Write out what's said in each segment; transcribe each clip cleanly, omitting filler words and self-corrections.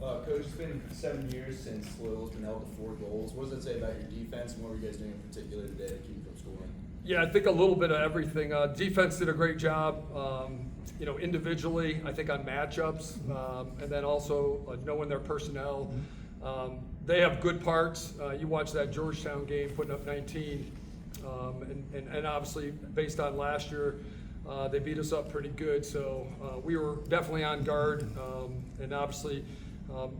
Coach, it's been 7 years since Loyola's been held to 4 goals. What does that say about your defense, and what were you guys doing in particular today to keep from scoring? Yeah, I think a little bit of everything. Defense did a great job, individually, I think on matchups, and then also knowing their personnel. They have good parts. You watch that Georgetown game, putting up 19, and obviously based on last year, they beat us up pretty good. So we were definitely on guard, and obviously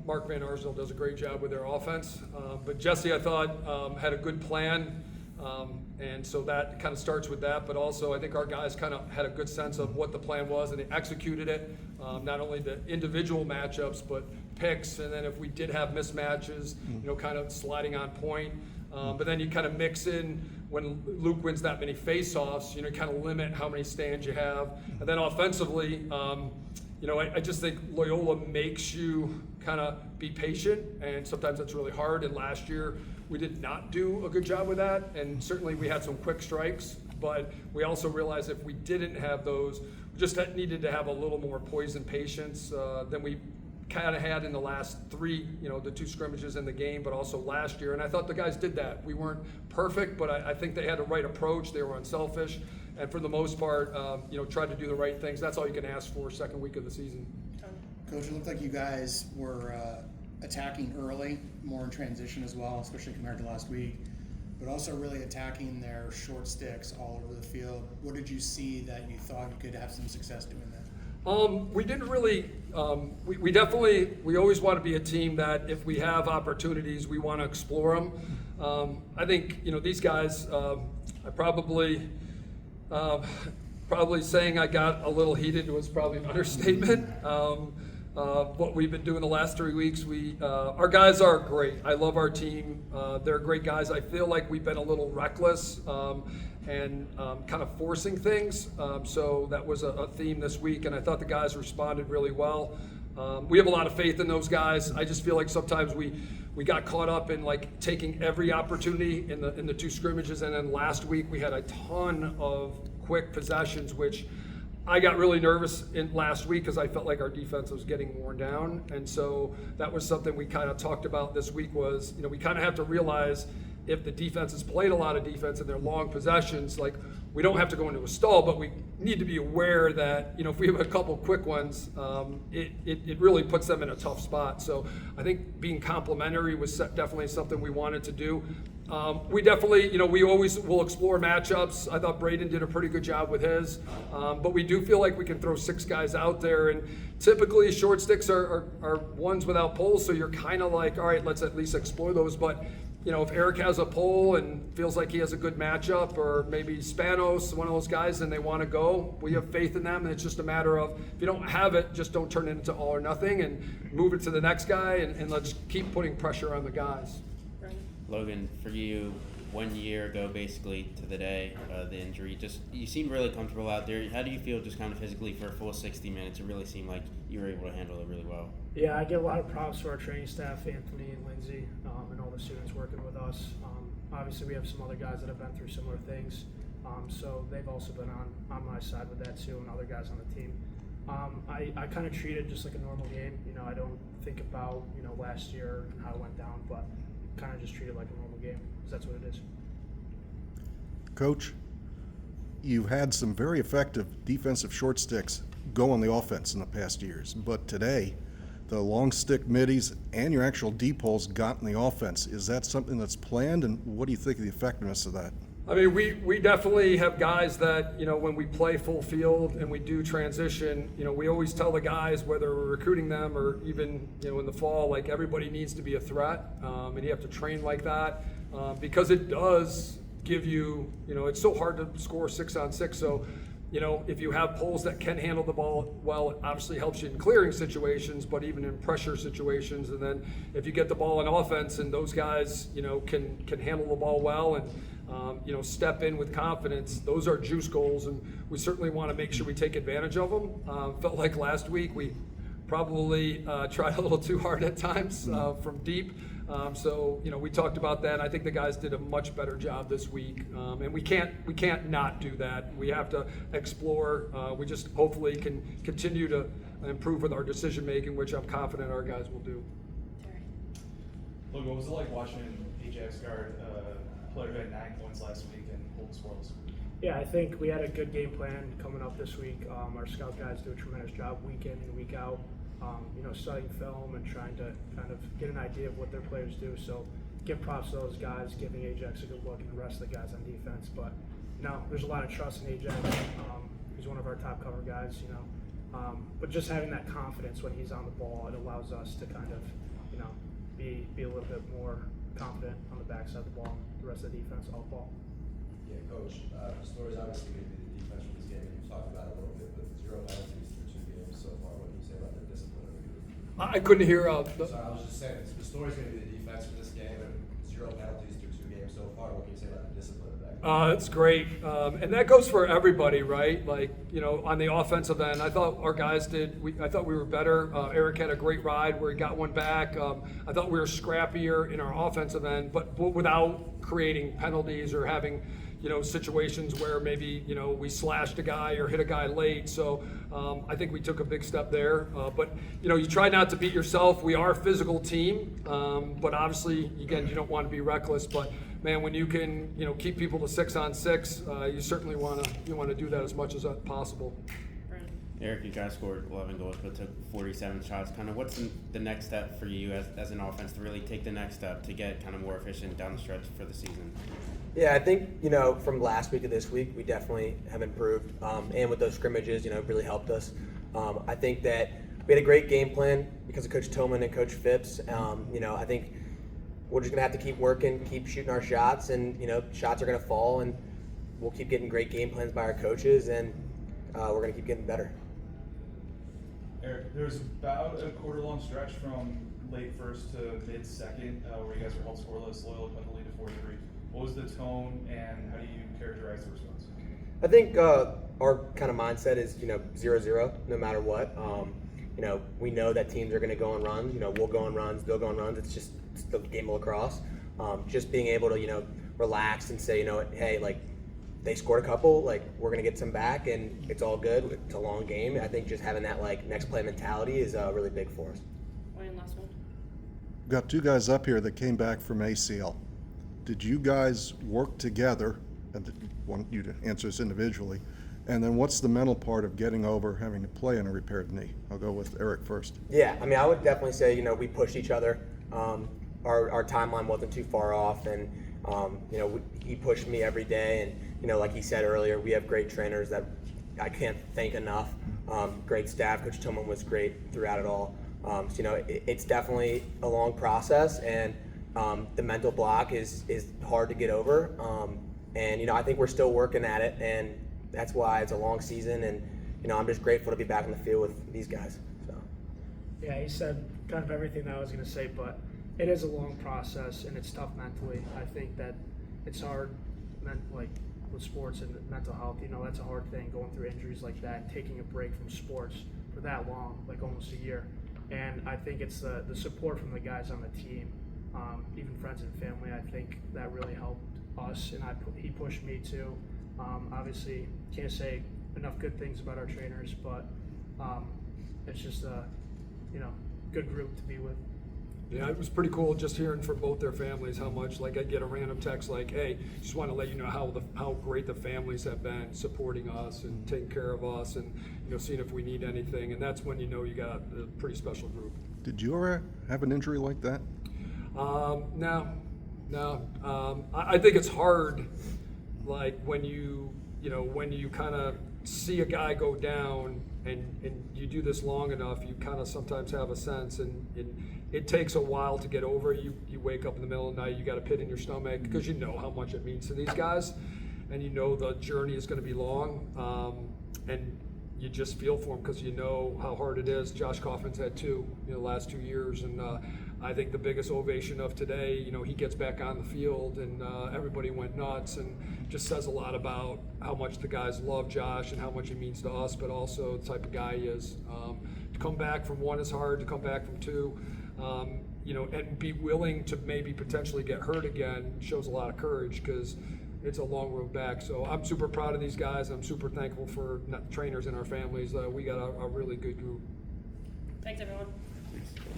Mark Van Arsdale does a great job with their offense. But Jesse, I thought, had a good plan. And so that kind of starts with that, but also I think our guys kind of had a good sense of what the plan was, and they executed it. Not only the individual matchups, but picks, and then if we did have mismatches, kind of sliding on point. But then you kind of mix in when Luke wins that many face-offs, you kind of limit how many stands you have. And then offensively, I just think Loyola makes you kind of be patient, and sometimes that's really hard. And last year, we did not do a good job with that, and certainly we had some quick strikes, but we also realized if we didn't have those, we just needed to have a little more poise and patience than we kind of had in the last 3, the 2 scrimmages in the game, but also last year. And I thought the guys did that. We weren't perfect, but I think they had the right approach. They were unselfish, and for the most part, tried to do the right things. That's all you can ask for second week of the season. Coach, it looked like you guys were attacking early, more in transition as well, especially compared to last week, but also really attacking their short sticks all over the field. What did you see that you thought you could have some success doing that? We didn't really, we always want to be a team that if we have opportunities, we want to explore them. I think, these guys, I probably saying I got a little heated was probably an understatement. What we've been doing the last 3 weeks, our guys are great. I love our team. They're great guys. I feel like we've been a little reckless and kind of forcing things. So that was a theme this week, and I thought the guys responded really well. We have a lot of faith in those guys. I just feel like sometimes we got caught up in like taking every opportunity in the 2 scrimmages, and then last week we had a ton of quick possessions, which I got really nervous in last week because I felt like our defense was getting worn down. And so that was something we kind of talked about this week was, we kind of have to realize if the defense has played a lot of defense and they're long possessions, like we don't have to go into a stall, but we need to be aware that, if we have a couple quick ones, it really puts them in a tough spot. So I think being complimentary was definitely something we wanted to do. We definitely, we always will explore matchups. I thought Braden did a pretty good job with his, but we do feel like we can throw 6 guys out there, and typically short sticks are ones without poles, so you're kind of like, all right, let's at least explore those. But if Eric has a pole and feels like he has a good matchup, or maybe Spanos, one of those guys, and they want to go, we have faith in them, and it's just a matter of if you don't have it, just don't turn it into all or nothing and move it to the next guy, and let's keep putting pressure on the guys. Logan, for you, 1 year ago, basically to the day, the injury, you seemed really comfortable out there. How do you feel just kind of physically for a full 60 minutes? It really seemed like you were able to handle it really well. Yeah, I give a lot of props to our training staff, Anthony and Lindsay, and all the students working with us. Obviously, we have some other guys that have been through similar things, so they've also been on my side with that too, and other guys on the team. I kind of treat it just like a normal game. I don't think about last year and how it went down, but kind of just treat it like a normal game, because that's what it is. Coach, you've had some very effective defensive short sticks go on the offense in the past years, but today the long stick middies and your actual deep holes got in the offense. Is that something that's planned, and what do you think of the effectiveness of that? I mean, we definitely have guys that, when we play full field and we do transition, we always tell the guys, whether we're recruiting them or even, in the fall, like everybody needs to be a threat, and you have to train like that, because it does give you, it's so hard to score 6-on-6. So, if you have poles that can handle the ball well, it obviously helps you in clearing situations, but even in pressure situations. And then if you get the ball in offense and those guys, can handle the ball well and, step in with confidence, those are juice goals, and we certainly want to make sure we take advantage of them. Felt like last week we probably tried a little too hard at times from deep, So, we talked about that. I think the guys did a much better job this week. And we can't not do that. We have to explore. We just hopefully can continue to improve with our decision making, which I'm confident our guys will do. Logan, what was it like watching Ajax guard a player who had 9 points last week and hold the scoreless? Yeah, I think we had a good game plan coming up this week. Our scout guys do a tremendous job week in and week out, studying film and trying to kind of get an idea of what their players do. So give props to those guys, giving Ajax a good look and the rest of the guys on defense. But, there's a lot of trust in Ajax. He's one of our top cover guys, but just having that confidence when he's on the ball, it allows us to kind of, be a little bit more confident on the backside of the ball. The rest of the defense, all ball. Yeah, Coach, the story's obviously going to be the defense for this game, and you talked about it a little bit, but 0 penalties through 2 games so far. What do you say about the discipline of the group? I couldn't hear. Sorry, I was just saying, the story's going to be the defense for this game, and 0 penalties through 2 games so far. What can you say about the discipline of that group? It's great. And that goes for everybody, right? Like, on the offensive end, I thought our guys I thought we were better. Eric had a great ride where he got one back. I thought we were scrappier in our offensive end, but without creating penalties or having, situations where maybe, we slashed a guy or hit a guy late. So I think we took a big step there. But, you try not to beat yourself. We are a physical team, but obviously, again, you don't want to be reckless. But, man, when you can, keep people to 6-on-6, you certainly want to do that as much as possible. Eric, you guys scored 11 goals but took 47 shots. Kind of what's the next step for you as an offense to really take the next step to get kind of more efficient down the stretch for the season? Yeah, I think, from last week to this week, we definitely have improved. And with those scrimmages, it really helped us. I think that we had a great game plan because of Coach Tillman and Coach Phipps. I think we're just going to have to keep working, keep shooting our shots, and, shots are going to fall, and we'll keep getting great game plans by our coaches, and we're going to keep getting better. Eric, there was about a quarter-long stretch from late first to mid-second where you guys were held scoreless. Loyola put the lead to 4-3. What was the tone, and how do you characterize the response? I think our kind of mindset is, 0-0, no matter what. We know that teams are going to go on runs. We'll go on runs, they'll go on runs. It's the game of lacrosse. Just being able to, relax and say, hey, they scored a couple, we're going to get some back, and it's all good. It's a long game. I think just having that, next play mentality is really big for us. Ryan, last one. We've got 2 guys up here that came back from ACL. Did you guys work together? And I want you to answer this individually. And then what's the mental part of getting over having to play in a repaired knee? I'll go with Eric first. Yeah, I would definitely say, we pushed each other. Our timeline wasn't too far off, and, he pushed me every day. And, like he said earlier, we have great trainers that I can't thank enough. Great staff. Coach Tillman was great throughout it all. It's definitely a long process, and the mental block is hard to get over. And, I think we're still working at it, and that's why it's a long season, and, I'm just grateful to be back in the field with these guys. So. Yeah, he said kind of everything that I was going to say, but it is a long process, and it's tough mentally. I think that it's hard, with sports and mental health. That's a hard thing, going through injuries like that, and taking a break from sports for that long, almost a year. And I think it's the support from the guys on the team, even friends and family. I think that really helped us, and he pushed me too. Obviously, can't say enough good things about our trainers, but it's just a good group to be with. Yeah, it was pretty cool just hearing from both their families how much, I get a random text hey, just want to let you know how great the families have been supporting us and taking care of us, and seeing if we need anything, and that's when you got a pretty special group. Did you ever have an injury like that? No. I think it's hard, when you kind of see a guy go down, and you do this long enough, you kind of sometimes have a sense, and it takes a while to get over. You wake up in the middle of the night, you got a pit in your stomach because you know how much it means to these guys, and the journey is going to be long, and you just feel for them because you know how hard it is. Josh Kaufman's had 2 the last 2 years, and I think the biggest ovation of today, he gets back on the field, and everybody went nuts, and just says a lot about how much the guys love Josh and how much he means to us, but also the type of guy he is. To come back from 1 is hard. To come back from 2, you know, and be willing to maybe potentially get hurt again shows a lot of courage, because it's a long road back. So I'm super proud of these guys. I'm super thankful for trainers and our families. We got a really good group. Thanks, everyone.